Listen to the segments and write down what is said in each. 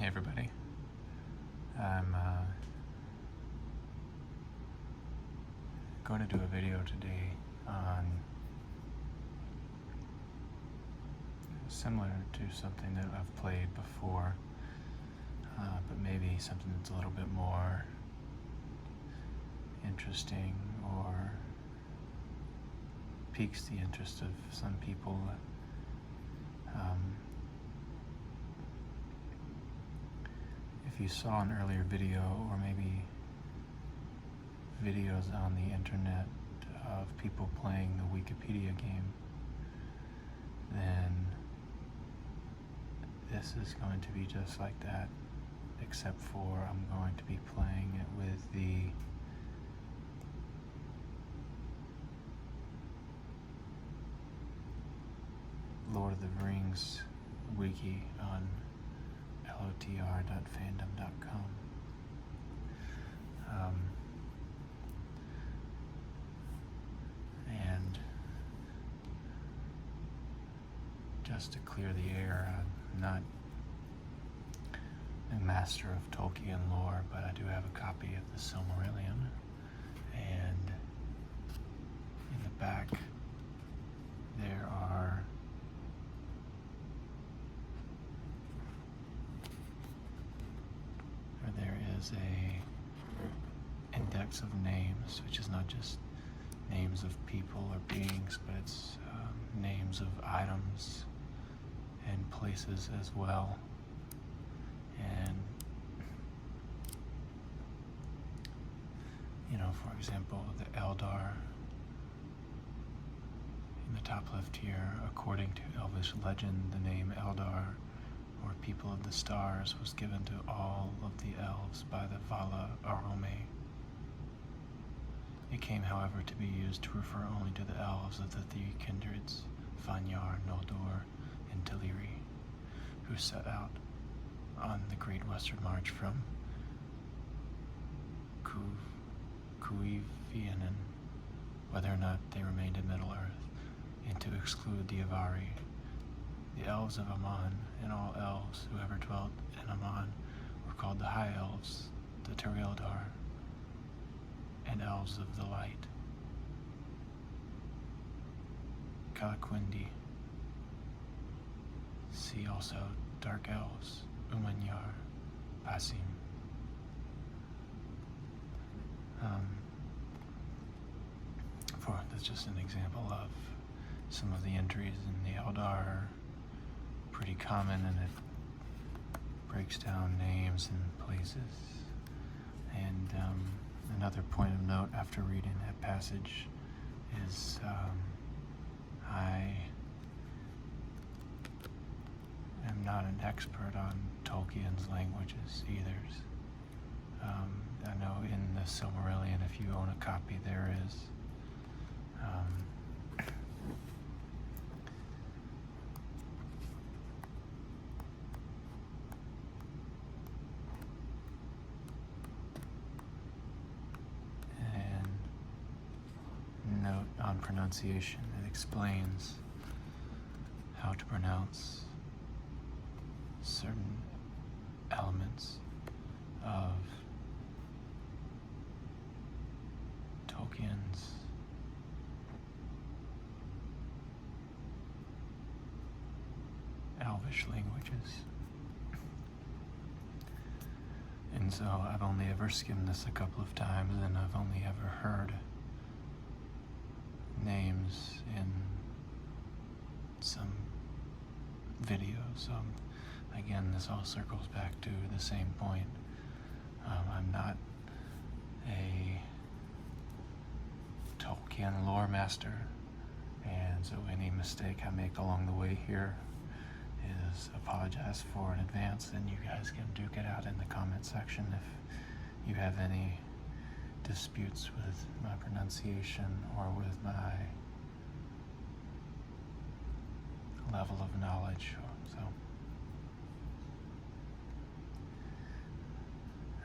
Hey everybody, I'm going to do a video today on similar to something that I've played before, but maybe something that's a little bit more interesting or piques the interest of some people. If you saw an earlier video, or maybe videos on the internet of people playing the Wikipedia game, then this is going to be just like that, except for I'm going to be playing it with the Lord of the Rings Wiki on LotR.fandom.com. And just to clear the air, I'm not a master of Tolkien lore, but I do have a copy of the Silmarillion, and in the back there is a index of names, which is not just names of people or beings, but it's names of items and places as well. And for example, the LotR in the top left here, according to Elvish legend, the name LotR, or people of the stars, was given to all of the elves by the Vala Arome. It came, however, to be used to refer only to the elves of the three kindreds, Fanyar, Noldor, and Teleri, who set out on the Great Western March from Cuivianen, whether or not they remained in Middle-earth, and to exclude the Avari. The elves of Aman, and all elves who ever dwelt in Aman, were called the High Elves, the Tereldar, and elves of the light. Calaquindi. See also dark elves, Umanyar, Basim. That's just an example of some of the entries in the LotR. Pretty common, and it breaks down names and places. And another point of note after reading that passage is I am not an expert on Tolkien's languages either. I know in the Silmarillion, if you own a copy, there is note on pronunciation. It explains how to pronounce certain elements of Tolkien's Elvish languages. And so I've only ever skimmed this a couple of times, and I've only ever heard names in some videos. So again, this all circles back to the same point. I'm not a Tolkien lore master, and so any mistake I make along the way here is apologized for in advance, and you guys can duke it out in the comment section if you have any disputes with my pronunciation or with my level of knowledge. So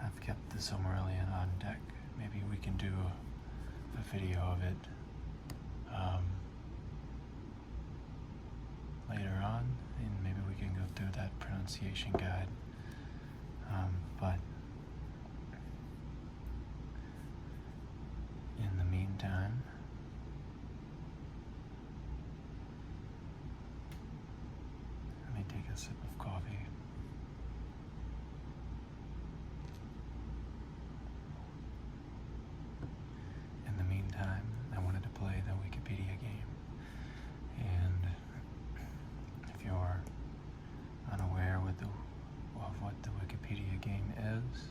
I've kept the Silmarillion on deck. Maybe we can do a video of it later on, and maybe we can go through that pronunciation guide But in the meantime, let me take a sip of coffee. In the meantime, I wanted to play the Wikipedia game. And if you're unaware of what the Wikipedia game is,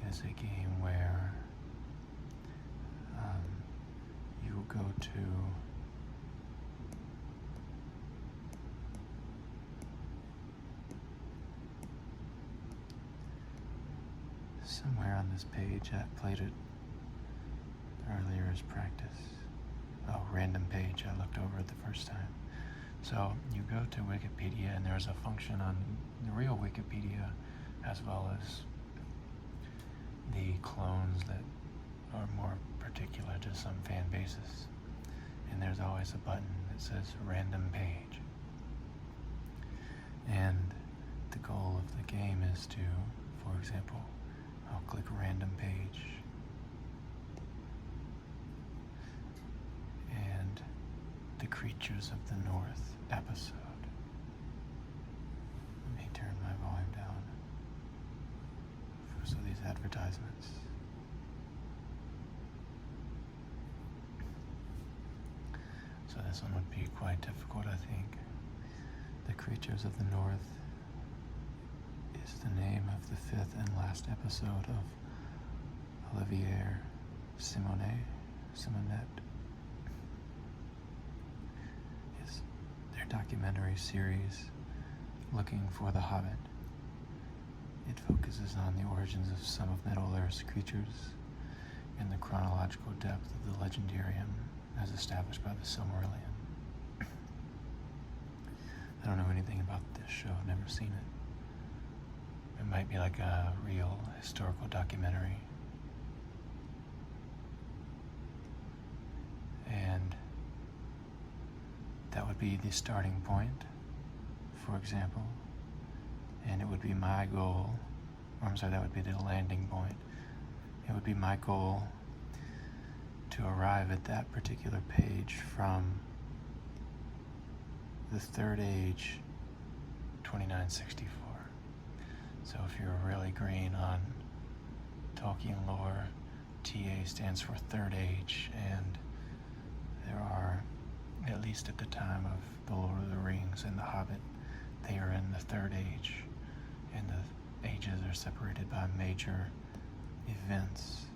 it is a game where you go to somewhere on this page. I played it earlier as practice. Oh, random page I looked over it the first time. So you go to Wikipedia, and there's a function on the real Wikipedia as well as the clones that are more particular to some fan bases. And there's always a button that says random page. And the goal of the game is to, for example, I'll click random page. And the Creatures of the North episode. Let me turn my volume down for some of these advertisements. So this one would be quite difficult, I think. The Creatures of the North is the name of the fifth and last episode of Olivier Simonette. Is their documentary series Looking for the Hobbit. It focuses on the origins of some of Middle-earth's creatures and the chronological depth of the legendarium as established by the Silmarillion. I don't know anything about this show, I've never seen it. It might be like a real historical documentary. And that would be the starting point, for example. And it would be my goal, or I'm sorry, that would be the landing point. It would be my goal to arrive at that particular page from the Third Age 2964. So if you're really green on Tolkien Lore, TA stands for Third Age, and there are, at least at the time of The Lord of the Rings and The Hobbit, they are in the Third Age, and the ages are separated by major events.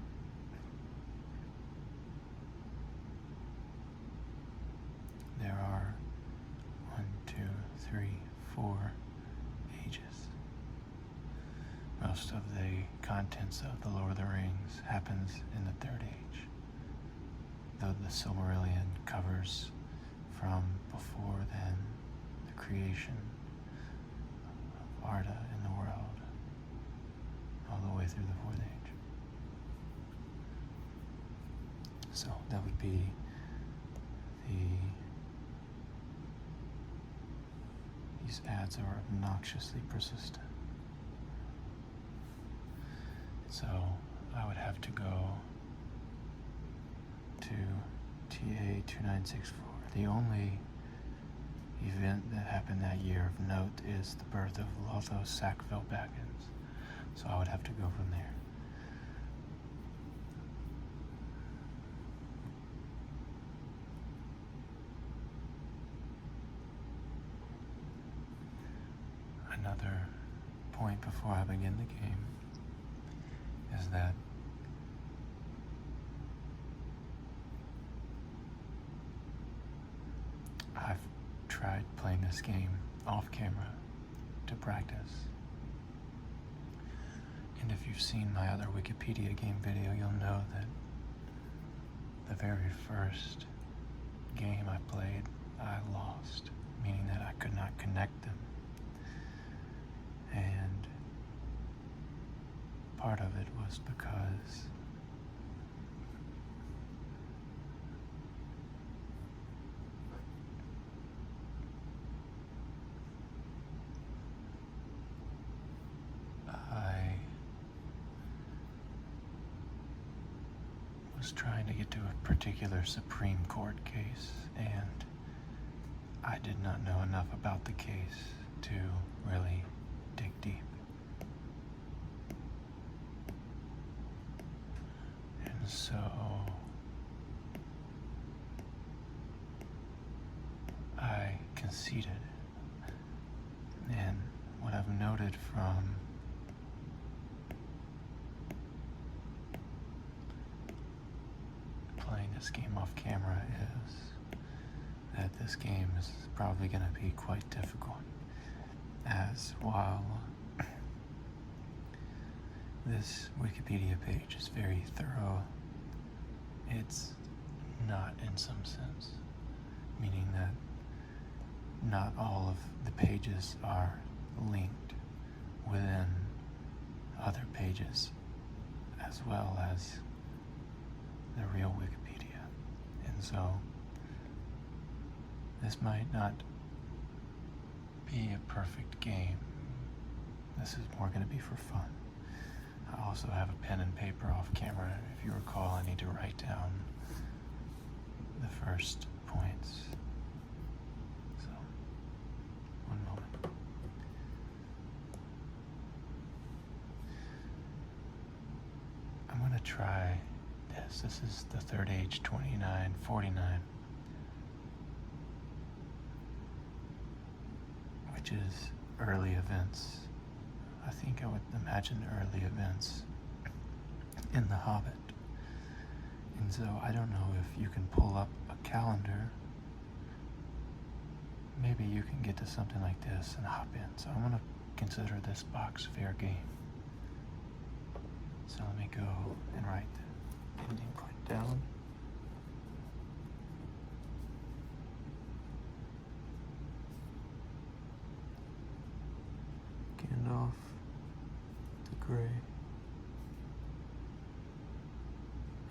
There are 1, 2, 3, 4 ages. Most of the contents of The Lord of the Rings happens in the Third Age, though the Silmarillion covers from before then the creation of Arda in the world, all the way through the Fourth Age. So that would be these ads are obnoxiously persistent. So I would have to go to TA 2964. The only event that happened that year of note is the birth of Lotho Sackville Baggins. So I would have to go from there. Another point before I begin the game is that I've tried playing this game off camera to practice. And if you've seen my other Wikipedia game video, you'll know that the very first game I played, I lost, meaning that I could not connect them. And part of it was because I was trying to get to a particular Supreme Court case, and I did not know enough about the case to really dig deep. And so I conceded. And what I've noted from playing this game off camera is that this game is probably going to be quite difficult, as while this Wikipedia page is very thorough, it's not in some sense, meaning that not all of the pages are linked within other pages as well as the real Wikipedia. And so this might not be a perfect game. This is more going to be for fun. I also have a pen and paper off camera. If you recall, I need to write down the first points. So, one moment. I'm going to try this. This is the third age, 2949, which is early events. I think I would imagine early events in The Hobbit. And so I don't know if you can pull up a calendar. Maybe you can get to something like this and hop in. So I'm going to consider this box fair game. So let me go and write the ending point down. Gandalf the Grey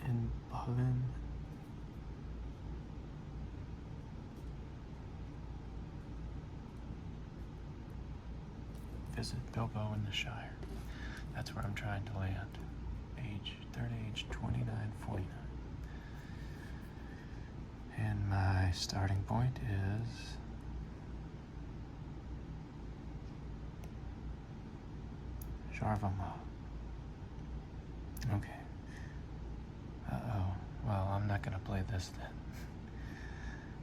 and Balin visit Bilbo in the Shire. That's where I'm trying to land. Third age 2949. And my starting point is Sharvama. Okay. Well, I'm not gonna play this then.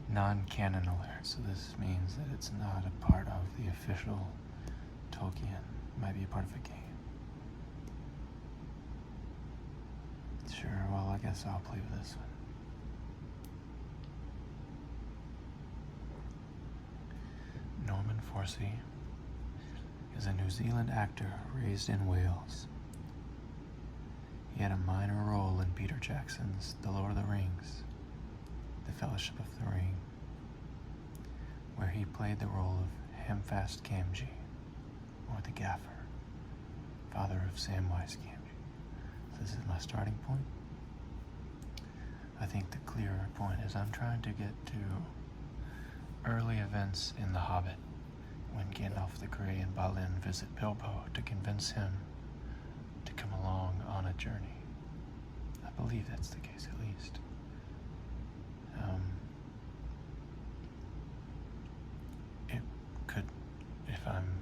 Non-canon alert, so this means that it's not a part of the official Tolkien. It might be a part of a game. Sure, well, I guess I'll play with this one. Norman Forsey is a New Zealand actor raised in Wales. He had a minor role in Peter Jackson's The Lord of the Rings, The Fellowship of the Ring, where he played the role of Hamfast Gamgee, or the Gaffer, father of Samwise Gamgee. This is my starting point. I think the clearer point is I'm trying to get to early events in The Hobbit, when Gandalf the Grey and Balin visit Bilbo to convince him to come along on a journey. I believe that's the case, at least. It could, if I'm,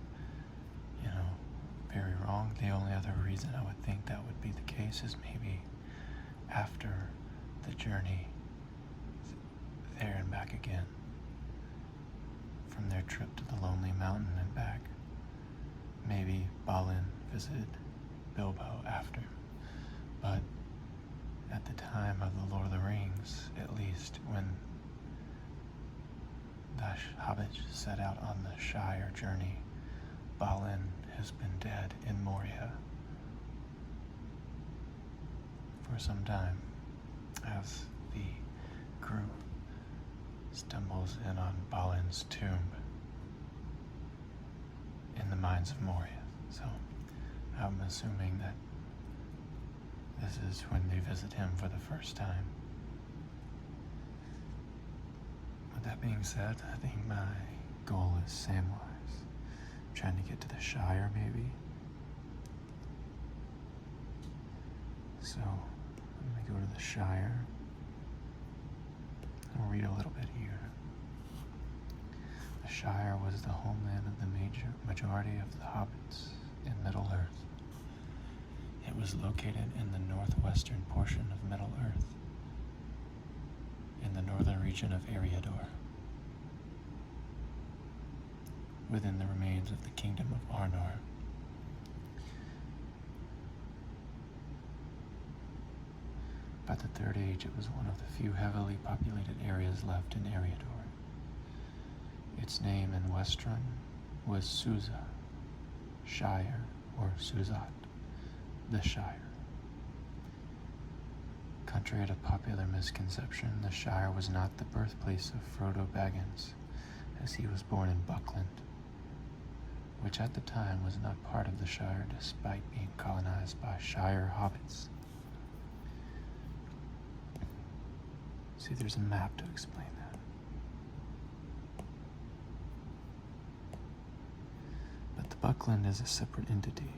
very wrong, the only other reason I would think that would be the case is maybe after the journey there and back again, from their trip to the Lonely Mountain and back, maybe Balin visited Bilbo after. But at the time of the Lord of the Rings, at least when the Hobbit set out on the Shire journey, Balin has been dead in Moria for some time, as the group stumbles in on Balin's tomb in the mines of Moria. So I'm assuming that this is when they visit him for the first time. With that being said, I think my goal is Samwise. Trying to get to the Shire, maybe. So I'm going to go to the Shire. I'll read a little bit here. The Shire was the homeland of the majority of the hobbits in Middle-earth. It was located in the northwestern portion of Middle-earth, in the northern region of Eriador, within the remains of the Kingdom of Arnor. By the Third Age, it was one of the few heavily populated areas left in Eriador. Its name in Westron was Suza, Shire, or Suzat, the Shire. Contrary to popular misconception, the Shire was not the birthplace of Frodo Baggins, as he was born in Buckland, which at the time was not part of the Shire despite being colonized by Shire hobbits. See, there's a map to explain that. But the Buckland is a separate entity.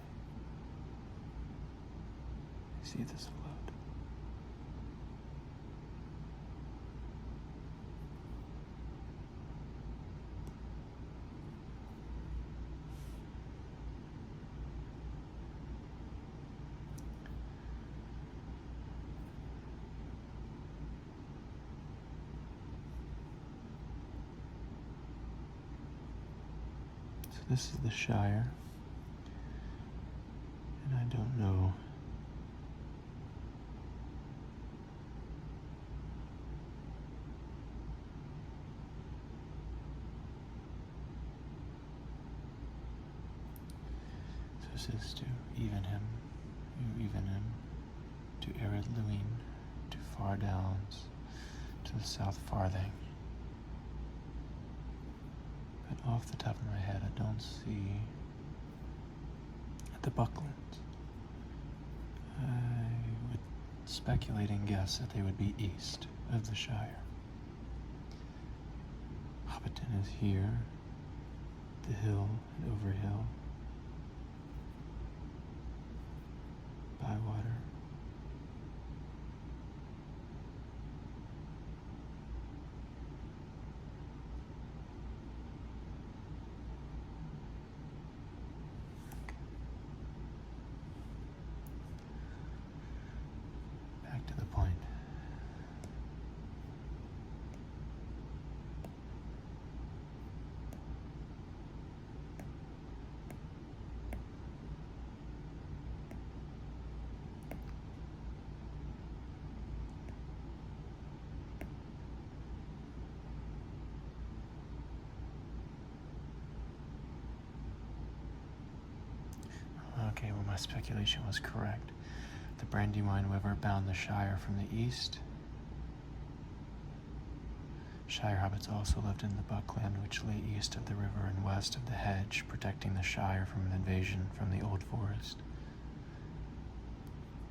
See this flood? This is the Shire, and I don't know so this is to even him, you even him, to Ered Luin, to Far Downs, to the South Farthing. But off the top of my head, I don't see the Bucklands. I would speculate and guess that they would be east of the Shire. Hobbiton is here, the hill and Overhill, Bywater. To the point. Okay, well, my speculation was correct. The Brandywine River bound the Shire from the east. Shire hobbits also lived in the Buckland, which lay east of the river and west of the hedge, protecting the Shire from an invasion from the Old Forest.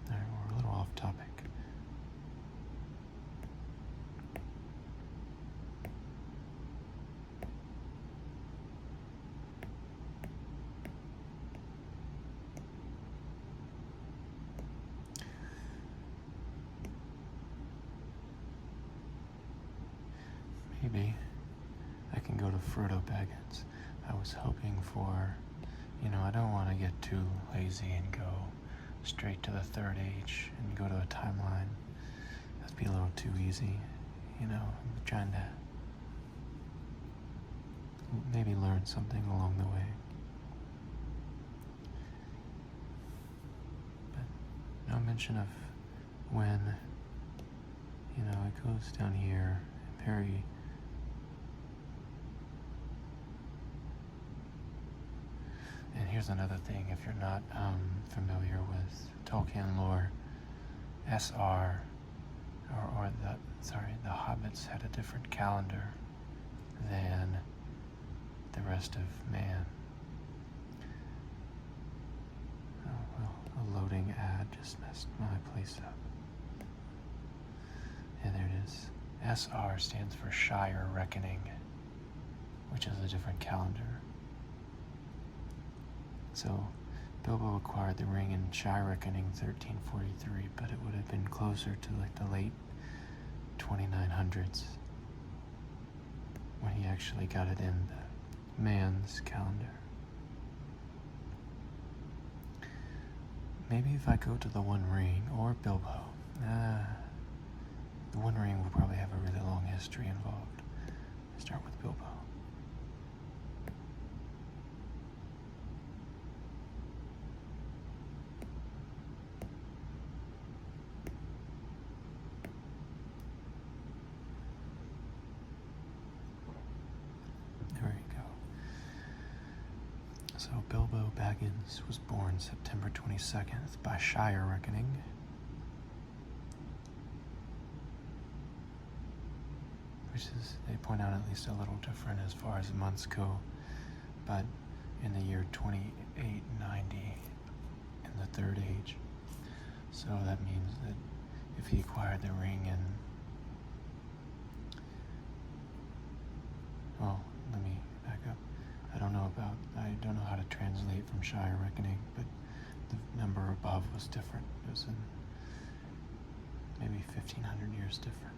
Alright, we're a little off topic. Maybe I can go to Frodo Baggins. I was hoping for, I don't want to get too lazy and go straight to the Third Age and go to a timeline. That'd be a little too easy, I'm trying to maybe learn something along the way. But no mention of when, it goes down here, very. And here's another thing, if you're not familiar with Tolkien Lore, SR, the Hobbits had a different calendar than the rest of man. Oh, well, a loading ad just messed my place up. Yeah, there it is. SR stands for Shire Reckoning, which is a different calendar. So Bilbo acquired the ring in Shire Reckoning 1343, but it would have been closer to like the late 2900s when he actually got it in the man's calendar. Maybe if I go to the One Ring or Bilbo, the One Ring will probably have a really long history involved. Start with Bilbo. There you go. So Bilbo Baggins was born September 22nd by Shire Reckoning. Which is, they point out, at least a little different as far as months go, but in the year 2890 in the Third Age. So that means that if he acquired the ring in, well, let me back up. I don't know how to translate from Shire Reckoning, but the number above was different. It was in maybe 1500 years different.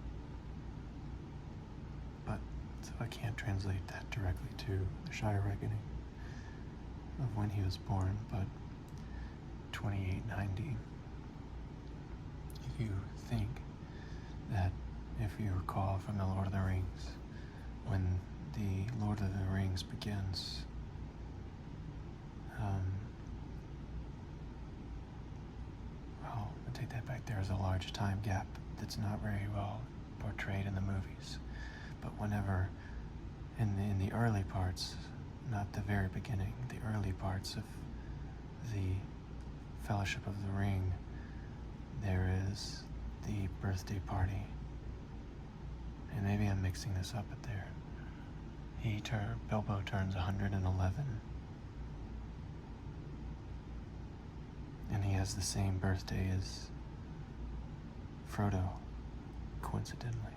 But, so I can't translate that directly to the Shire Reckoning of when he was born, but 2890. If you think that, if you recall from the Lord of the Rings, when the Lord of the Rings begins, well, I'll take that back. There is a large time gap that's not very well portrayed in the movies. But whenever, in the early parts, not the very beginning, the early parts of the Fellowship of the Ring, there is the birthday party. And maybe I'm mixing this up, but there. Bilbo turns 111. And he has the same birthday as Frodo, coincidentally.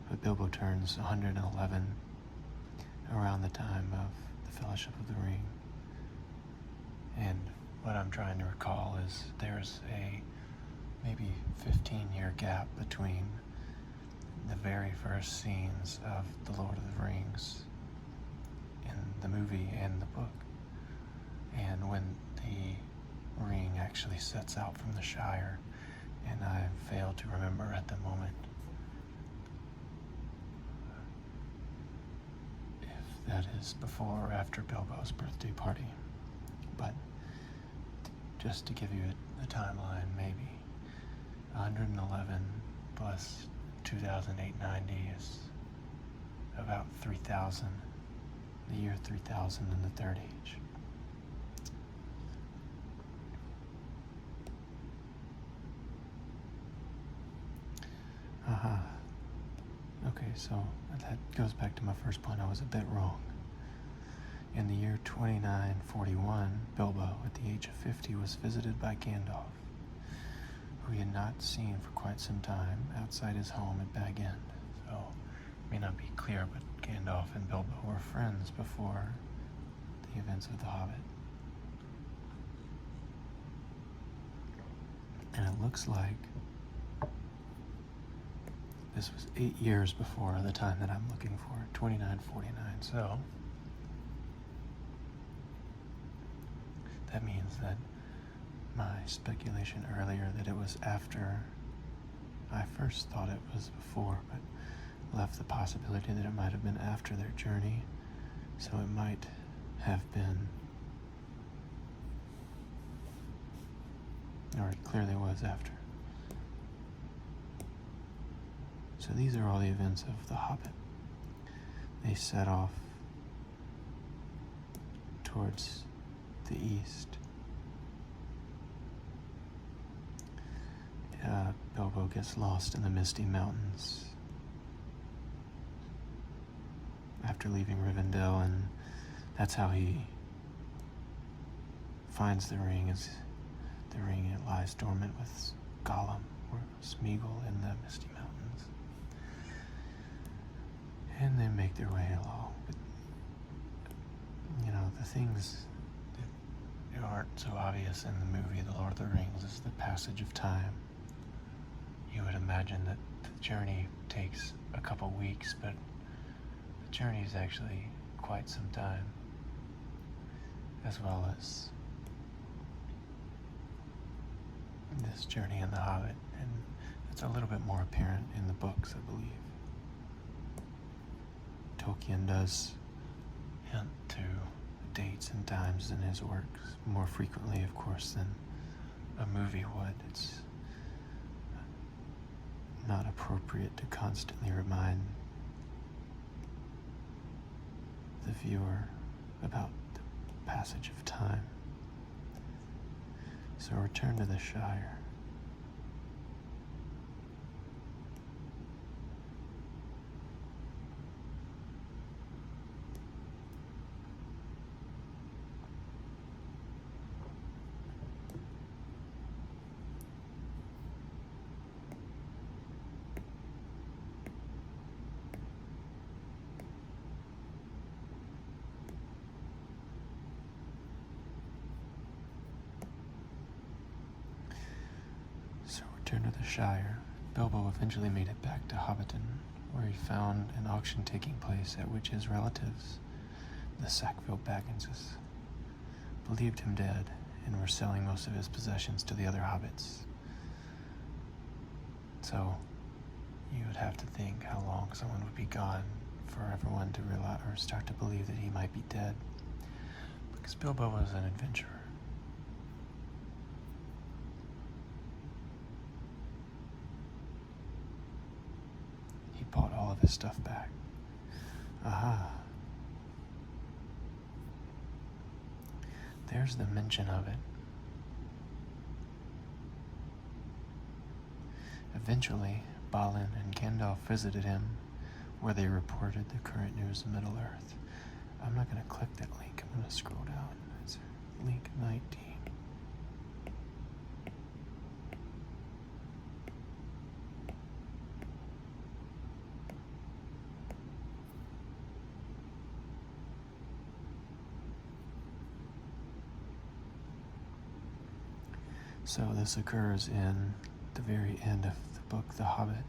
But Bilbo turns 111 around the time of the Fellowship of the Ring. And what I'm trying to recall is there's a maybe 15-year gap between the very first scenes of The Lord of the Rings in the movie and the book, and when the ring actually sets out from the Shire, and I fail to remember at the moment if that is before or after Bilbo's birthday party. But just to give you a timeline, maybe 111 plus 2890 is about 3000, the year 3000 in the Third Age. Okay, so that goes back to my first point. I was a bit wrong. In the year 2941, Bilbo, at the age of 50, was visited by Gandalf, who he had not seen for quite some time outside his home at Bag End. So, it may not be clear, but Gandalf and Bilbo were friends before the events of The Hobbit. And it looks like this was 8 years before the time that I'm looking for, 2949. So, that means that my speculation earlier that it was after, I first thought it was before, but left the possibility that it might have been after their journey. So it might have been, or it clearly was after. So these are all the events of The Hobbit. They set off towards the east. Bilbo gets lost in the Misty Mountains after leaving Rivendell, and that's how he finds the ring. Is the ring, it lies dormant with Gollum or Smeagol in the Misty Mountains, and they make their way along. But, the things that aren't so obvious in the movie The Lord of the Rings is the passage of time. You would imagine that the journey takes a couple weeks, but the journey is actually quite some time, as well as this journey in The Hobbit, and it's a little bit more apparent in the books, I believe. Tolkien does hint to dates and times in his works more frequently, of course, than a movie would. It's not appropriate to constantly remind the viewer about the passage of time. So return to the Shire. Return to the Shire. Bilbo eventually made it back to Hobbiton, where he found an auction taking place at which his relatives, the Sackville Bagginses, believed him dead and were selling most of his possessions to the other hobbits. So you would have to think how long someone would be gone for everyone to realize or start to believe that he might be dead, because Bilbo was an adventurer. Bought all of his stuff back. Aha. There's the mention of it. Eventually, Balin and Gandalf visited him, where they reported the current news of Middle-earth. I'm not going to click that link. I'm going to scroll down. It's link 19. So this occurs in the very end of the book The Hobbit,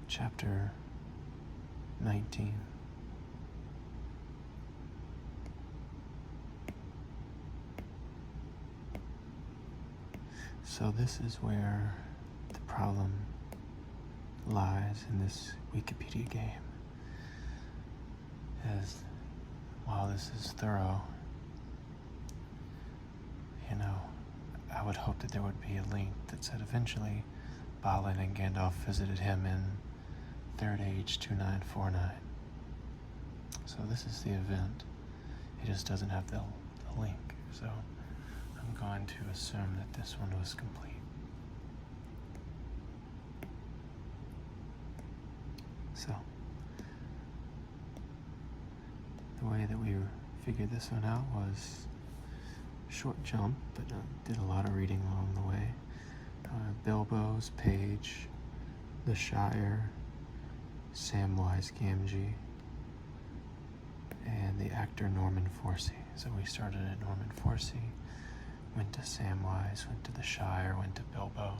chapter 19. So this is where the problem lies in this Wikipedia game. As while this is thorough, I would hope that there would be a link that said eventually Balin and Gandalf visited him in Third Age 2949. So this is the event. It just doesn't have the link. So I'm going to assume that this one was complete. So the way that we figured this one out was short jump, but did a lot of reading along the way. Bilbo's page, the Shire, Samwise Gamgee, and the actor Norman Forsey. So we started at Norman Forsey, went to Samwise, went to the Shire, went to Bilbo,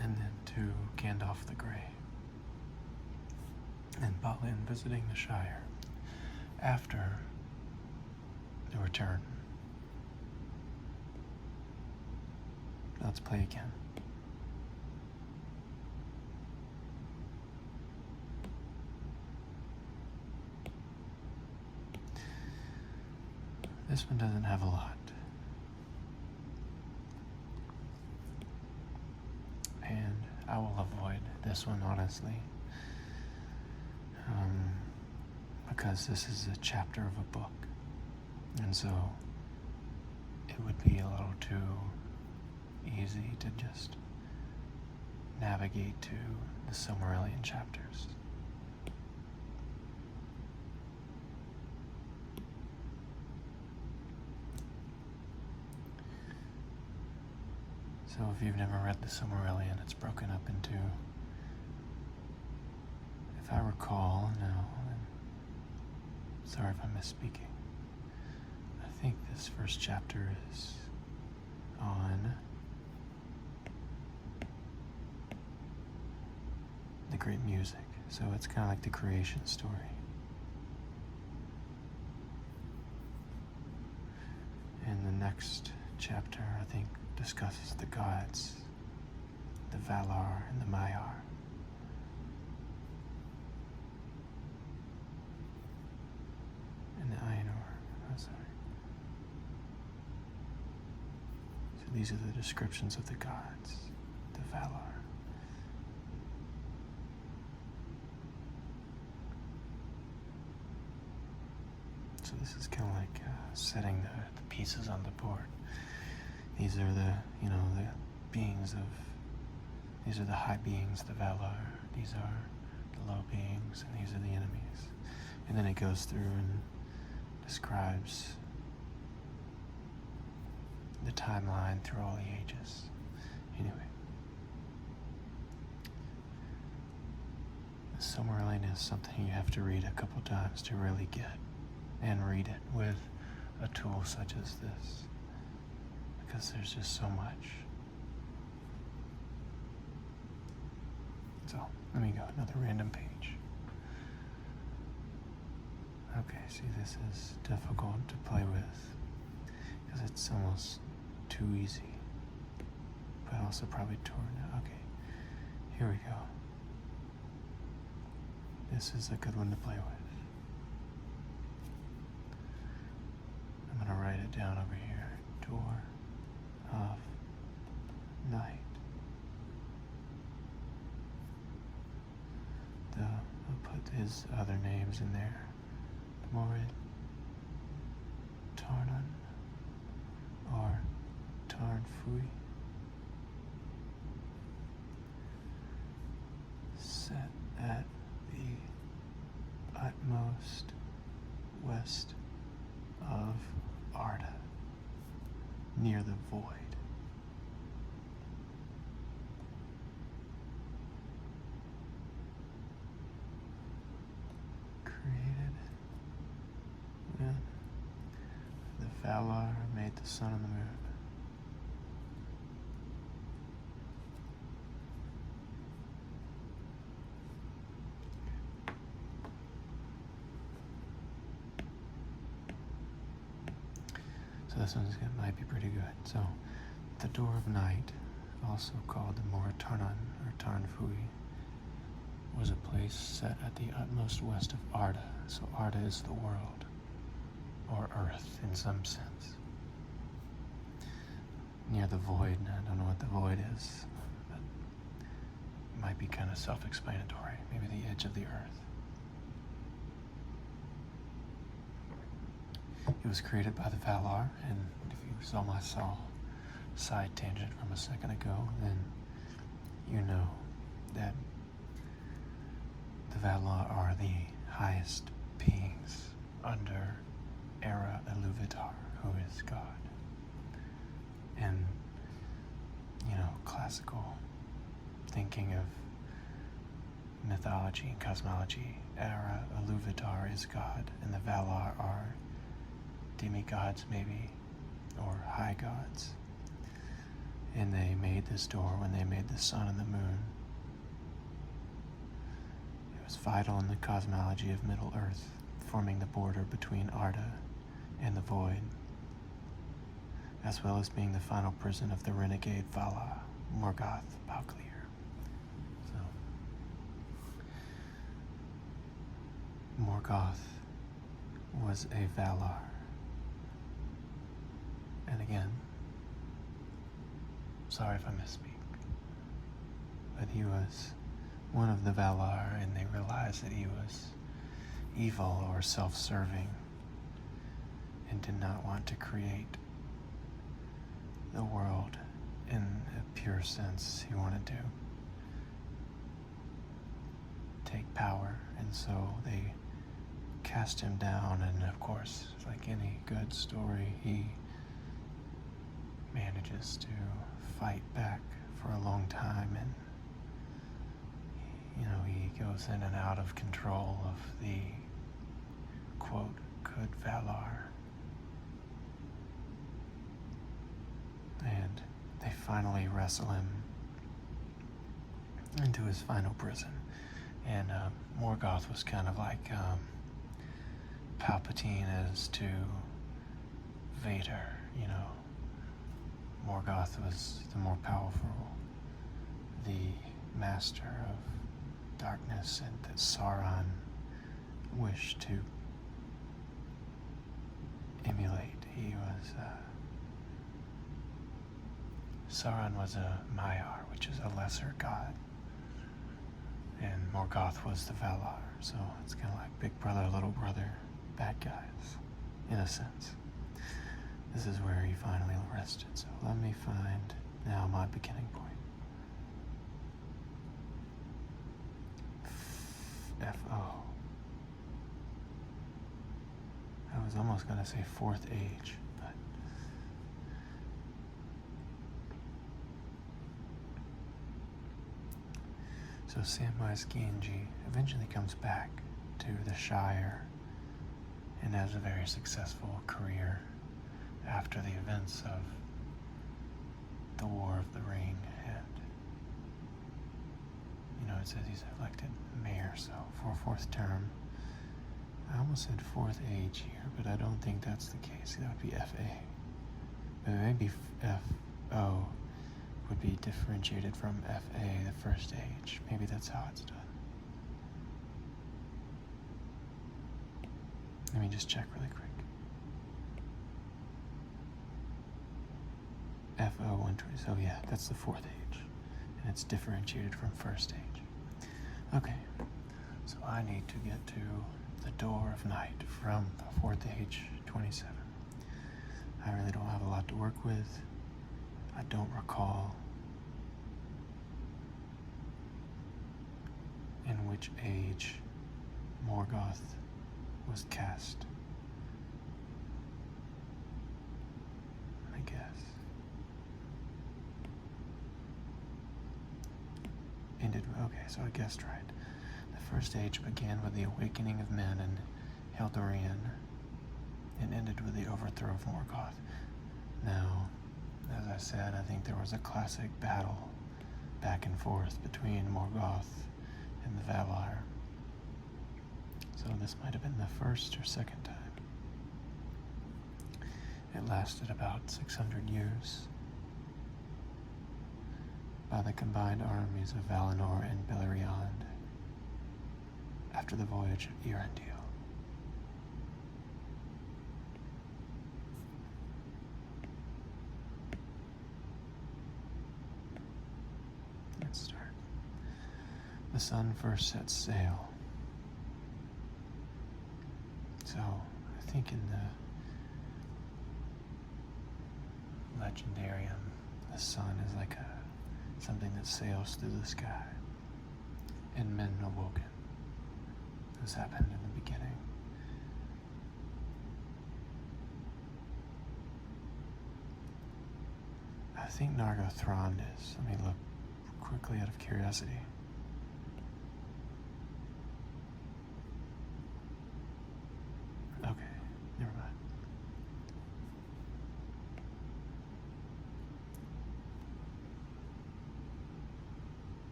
and then to Gandalf the Grey, and Balin visiting the Shire after the return. Let's play again. This one doesn't have a lot. And I will avoid this one, honestly. Because this is a chapter of a book. And so it would be a little too easy to just navigate to the Silmarillion chapters. So if you've never read the Silmarillion, it's broken up into, if I recall, sorry if I'm misspeaking, think this first chapter is on the great music, so it's kind of like the creation story. And the next chapter, I think, discusses the gods, the Valar and the Maiar. And the Ainur. Oh, sorry. So these are the descriptions of the gods, the Valar. So this is kind of like setting the pieces on the board. These are the beings these are the high beings, the Valar. These are the low beings, and these are the enemies. And then it goes through and describes the timeline through all the ages. Anyway, the Silmarillion is something you have to read a couple times to really get, and read it with a tool such as this, because there's just so much. So, let me go, another random page. Okay, see, this is difficult to play with, because it's almost too easy, but also probably torn. Okay, here we go. This is a good one to play with. I'm going to write it down over here. Door of Night. I'll put his other names in there. Morid, Tarnan, or Tarnfui. Set at the utmost west of Arda, near the void. Created when the Valar made the sun and the moon. So this one might be pretty good. So, the Door of Night, also called the Morid Tarnan or Tarnfui, was a place set at the utmost west of Arda. So Arda is the world, or Earth in some sense. Near the void. I don't know what the void is, but it might be kind of self-explanatory. Maybe the edge of the Earth. It was created by the Valar, and if you saw my side tangent from a second ago, then you know that the Valar are the highest beings under Era Iluvatar, who is God. And, classical thinking of mythology and cosmology, Era Iluvatar is God, and the Valar are demigods maybe, or high gods. And they made this door when they made the sun and the moon. It was vital in the cosmology of Middle Earth, forming the border between Arda and the void, as well as being the final prison of the renegade Vala, Morgoth Balclear. So, Morgoth was a Valar. And again, sorry if I misspeak, but he was one of the Valar, and they realized that he was evil or self-serving and did not want to create the world in a pure sense. He wanted to take power, and so they cast him down, and of course, like any good story, he manages to fight back for a long time, and he goes in and out of control of the quote good Valar, and they finally wrestle him into his final prison. And Morgoth was kind of like Palpatine is to Vader, you know. Morgoth was the more powerful, the master of darkness, and that Sauron wished to emulate. Sauron was a Maiar, which is a lesser god, and Morgoth was the Valar. So it's kind of like big brother, little brother, bad guys, in a sense. This is where he finally rested. So let me find now my beginning point. F-O. I was almost going to say fourth age, but so Samwise Gamgee eventually comes back to the Shire and has a very successful career after the events of the War of the Ring, and it says he's elected mayor, so for a fourth term. I almost said fourth age here, but I don't think that's the case. That would be FA. But maybe FO would be differentiated from FA, the first age. Maybe that's how it's done. Let me just check really quick. FO 120, so yeah, that's the fourth age. And it's differentiated from first age. Okay, so I need to get to the Door of Night from the fourth age 27. I really don't have a lot to work with. I don't recall in which age Morgoth was cast. I guess. Okay, so I guessed right. The first age began with the awakening of men in Helldorian and ended with the overthrow of Morgoth. Now, as I said, I think there was a classic battle back and forth between Morgoth and the Valar. So this might have been the first or second time. It lasted about 600 years. By the combined armies of Valinor and Beleriand after the voyage of Eärendil. Let's start. The sun first sets sail. So, I think in the Legendarium, the sun is like something that sails through the sky, and men awoken. This happened in the beginning. I think Nargothrond is. Let me look quickly out of curiosity. Okay, never mind.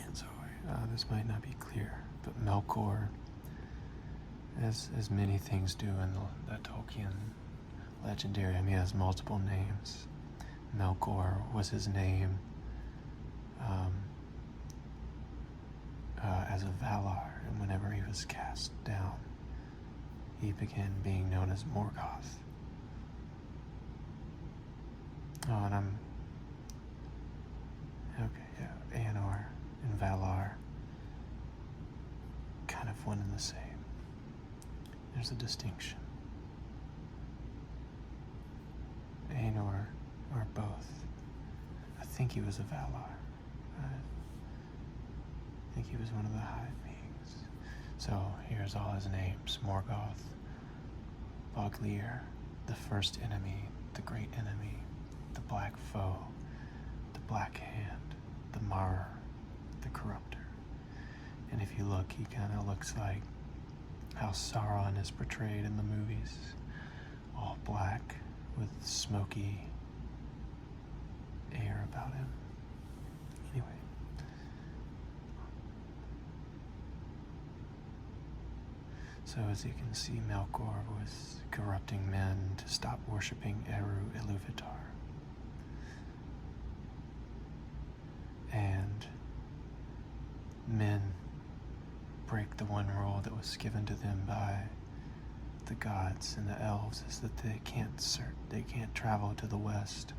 And so this might not be clear, but Melkor, as many things do in the Tolkien Legendarium, he has multiple names. Melkor was his name as a Valar, and whenever he was cast down, he began being known as Morgoth. Oh, and Anor and Valar, kind of one and the same. There's a distinction. Anor, or both. I think he was a Valar. I think he was one of the hive beings. So here's all his names: Morgoth, Boglir, the first enemy, the great enemy, the black foe, the black hand, the marrer, the corrupter. And if you look, he kind of looks like how Sauron is portrayed in the movies. All black with smoky air about him. Anyway. So as you can see, Melkor was corrupting men to stop worshipping Eru Iluvatar. And men break the one rule that was given to them by the gods and the elves, is that they can't travel to the west.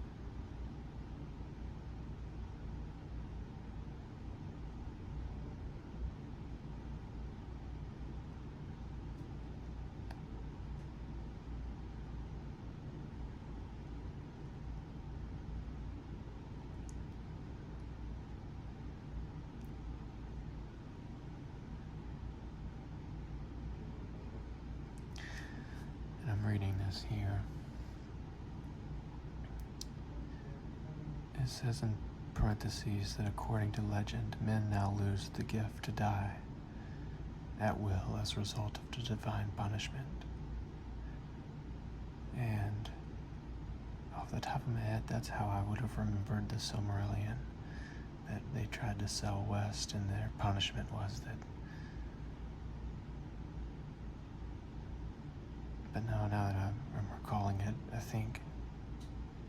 I'm reading this here. It says in parentheses that according to legend, men now lose the gift to die at will as a result of the divine punishment. And off the top of my head, that's how I would have remembered the Silmarillion, that they tried to sell west and their punishment was that. But now that I'm recalling it, I think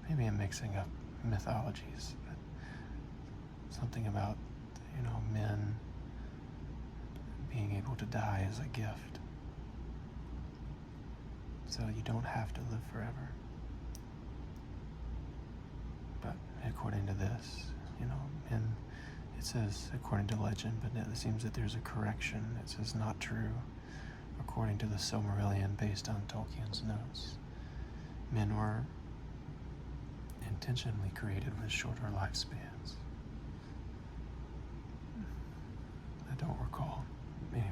maybe I'm mixing up mythologies, but something about, men being able to die is a gift. So you don't have to live forever. But according to this, men, it says according to legend, but it seems that there's a correction. It says not true. According to the Silmarillion, based on Tolkien's notes, men were intentionally created with shorter lifespans. I don't recall. Anyway,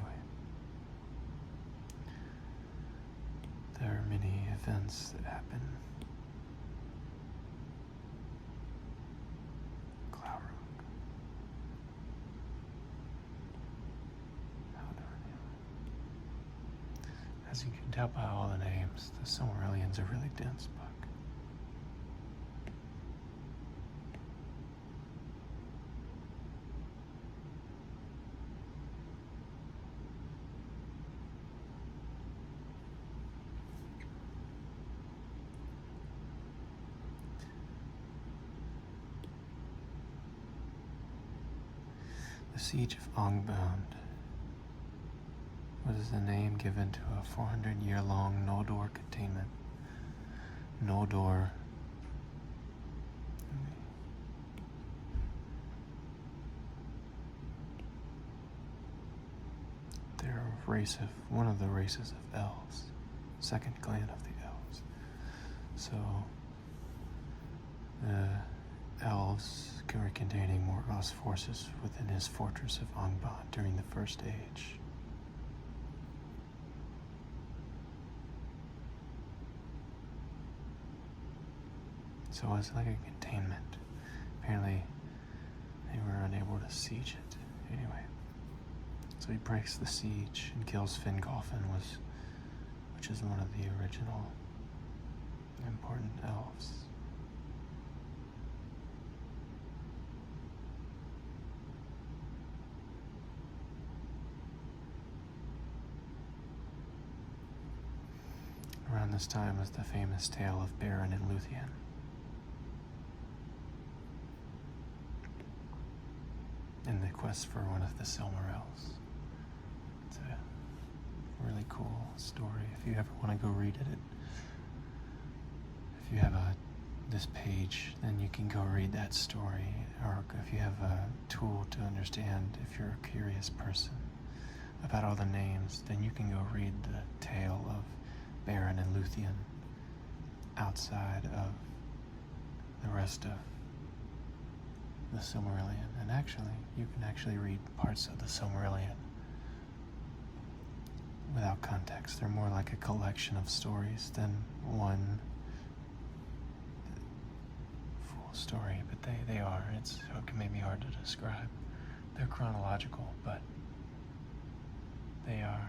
there are many events that happen. As you can tell by all the names, the Silmarillion's a really dense book. The Siege of Angband was the name given to a 400-year-long Noldor containment. Noldor they're one of the races of elves, second clan of the elves. So the elves were containing Morgoth's forces within his fortress of Angband during the First Age. So it was like a containment. Apparently, they were unable to siege it. Anyway, so he breaks the siege and kills Fingolfin, which is one of the original important elves. Around this time is the famous tale of Beren and Luthien. In the quest for one of the Silmarils. It's a really cool story. If you ever want to go read it, if you have this page, then you can go read that story. Or if you have a tool to understand, if you're a curious person about all the names, then you can go read the tale of Beren and Luthien outside of the rest of the Silmarillion. And actually, you can actually read parts of the Silmarillion without context. They're more like a collection of stories than one full story, but they are. It can maybe hard to describe. They're chronological, but they're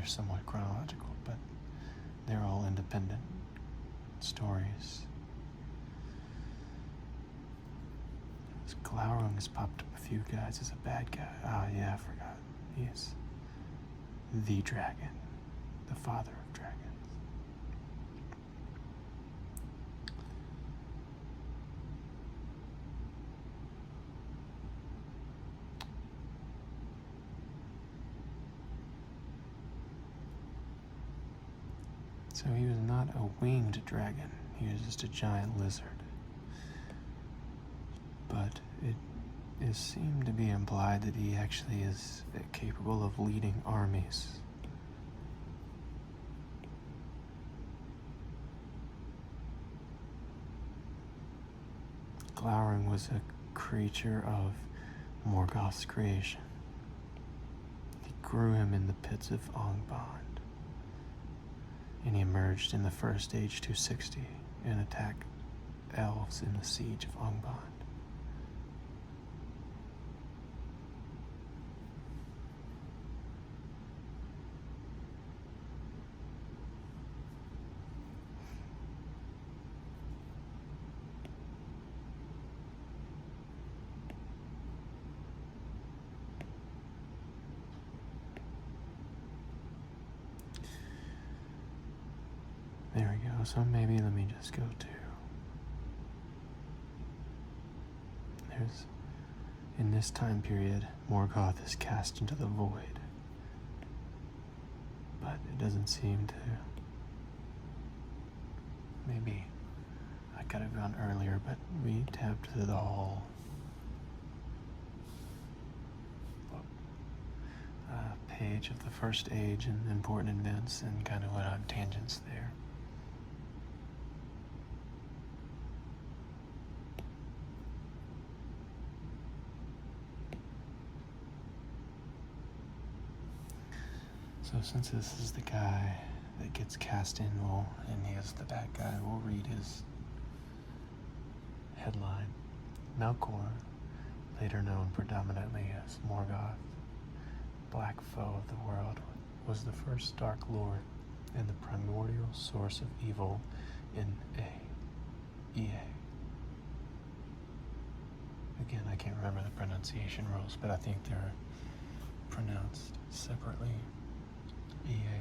somewhat chronological, but they're all independent stories. Glaurung has popped up a few guys as a bad guy. Ah, yeah, I forgot. He is the dragon, the father of dragons. So he was not a winged dragon, he was just a giant lizard. But it is seemed to be implied that he actually is capable of leading armies. Glaurung was a creature of Morgoth's creation. He grew him in the pits of Angband, and he emerged in the First Age 260 and attacked elves in the siege of Angband. There we go, so maybe let me just go to, in this time period, Morgoth is cast into the void, but it doesn't seem to, maybe I could have gone earlier, but we tapped to the whole page of the First Age and important events and kind of went on tangents there. So since this is the guy that gets cast in, and he is the bad guy, we'll read his headline. Melkor, later known predominantly as Morgoth, black foe of the world, was the first Dark Lord and the primordial source of evil in EA. Again, I can't remember the pronunciation rules, but I think they're pronounced separately. EA.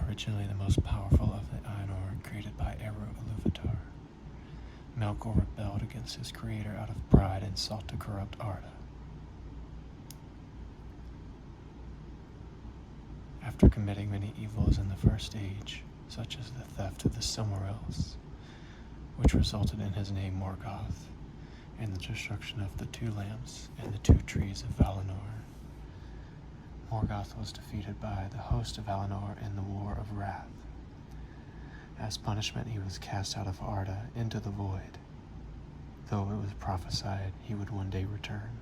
Originally the most powerful of the Ainur, created by Eru Ilúvatar, Melkor rebelled against his creator out of pride and sought to corrupt Arda. After committing many evils in the First Age, such as the theft of the Silmarils, which resulted in his name Morgoth, and the destruction of the two lamps and the two trees of Valinor, Morgoth was defeated by the host of Valinor in the War of Wrath. As punishment, he was cast out of Arda into the void, though it was prophesied he would one day return.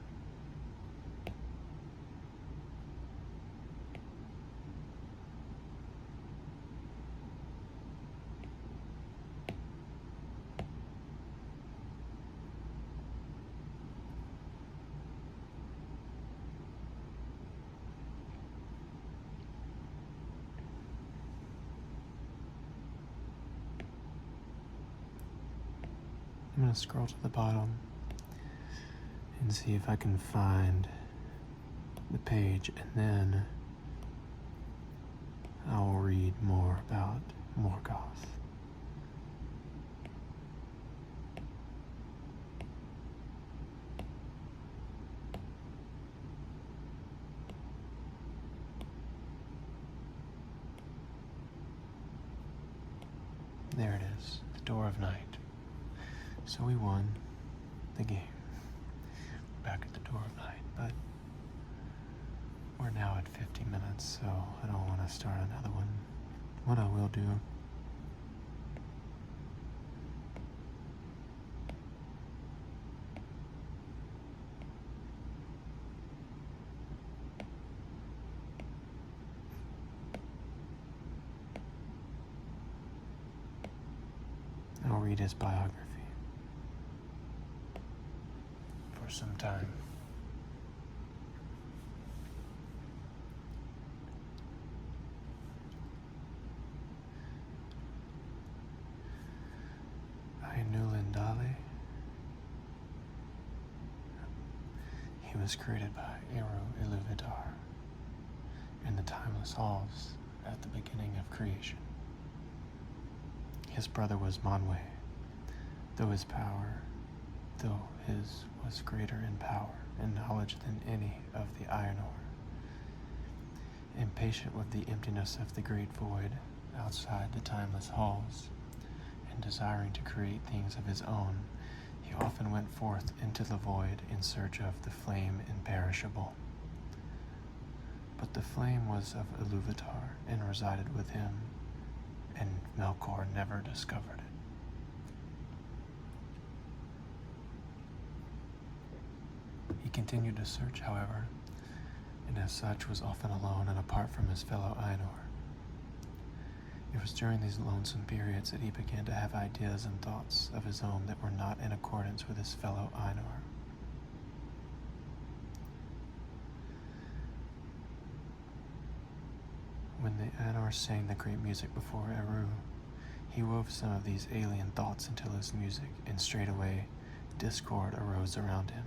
I'm going to scroll to the bottom and see if I can find the page, and then I'll read more about Morgoth. There it is, the Door of Night. So we won the game. We're back at the Door of Night, but we're now at 50 minutes, so I don't want to start another one. What I will do, I'll read his biography for some time. he was created by Eru Iluvatar in the timeless halls at the beginning of creation. His brother was Manwe, though his was greater in power and knowledge than any of the Ainur. Impatient with the emptiness of the great void outside the timeless halls, and desiring to create things of his own, he often went forth into the void in search of the flame imperishable. But the flame was of Iluvatar and resided with him, and Melkor never discovered it. He continued to search, however, and as such was often alone and apart from his fellow Ainur. It was during these lonesome periods that he began to have ideas and thoughts of his own that were not in accordance with his fellow Ainur. When the Ainur sang the great music before Eru, he wove some of these alien thoughts into his music, and straightway discord arose around him.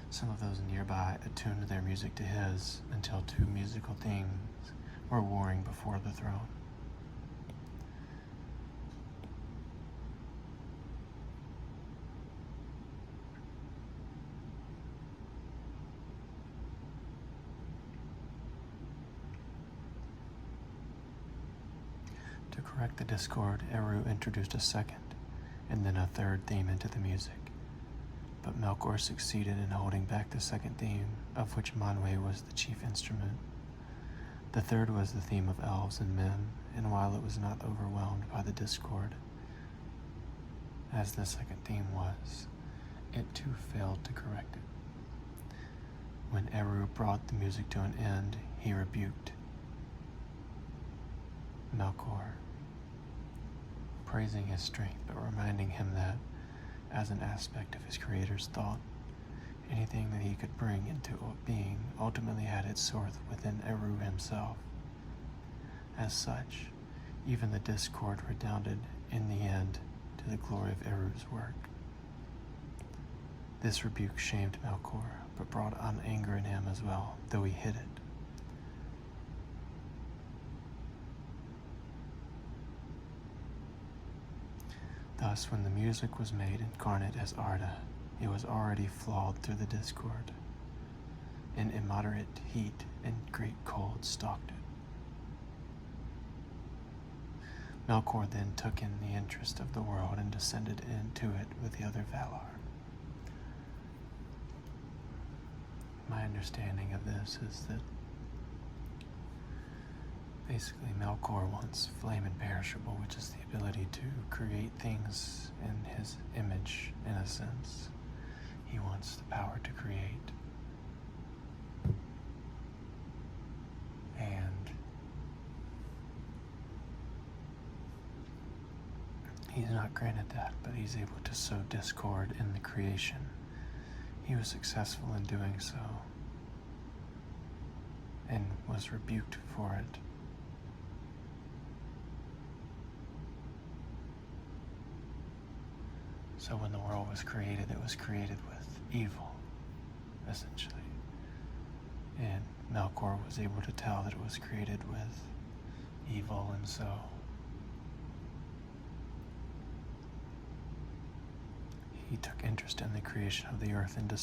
Some of those nearby attuned their music to his, until two musical things were warring before the throne. To correct the discord, Eru introduced a second, and then a third theme into the music. But Melkor succeeded in holding back the second theme, of which Manwe was the chief instrument. The third was the theme of elves and men, and while it was not overwhelmed by the discord, as the second theme was, it too failed to correct it. When Eru brought the music to an end, he rebuked Melkor, praising his strength, but reminding him that, as an aspect of his creator's thought, anything that he could bring into being ultimately had its source within Eru himself. As such, even the discord redounded in the end to the glory of Eru's work. This rebuke shamed Melkor, but brought on anger in him as well, though he hid it. Thus, when the music was made incarnate as Arda, it was already flawed through the discord. An immoderate heat and great cold stalked it. Melkor then took in the interest of the world and descended into it with the other Valar. My understanding of this is that basically Melkor wants flame imperishable, which is the ability to create things in his image, in a sense. He wants the power to create. And he's not granted that, but he's able to sow discord in the creation. He was successful in doing so, and was rebuked for it. So when the world was created, it was created with evil, essentially. And Melkor was able to tell that it was created with evil, and so he took interest in the creation of the earth and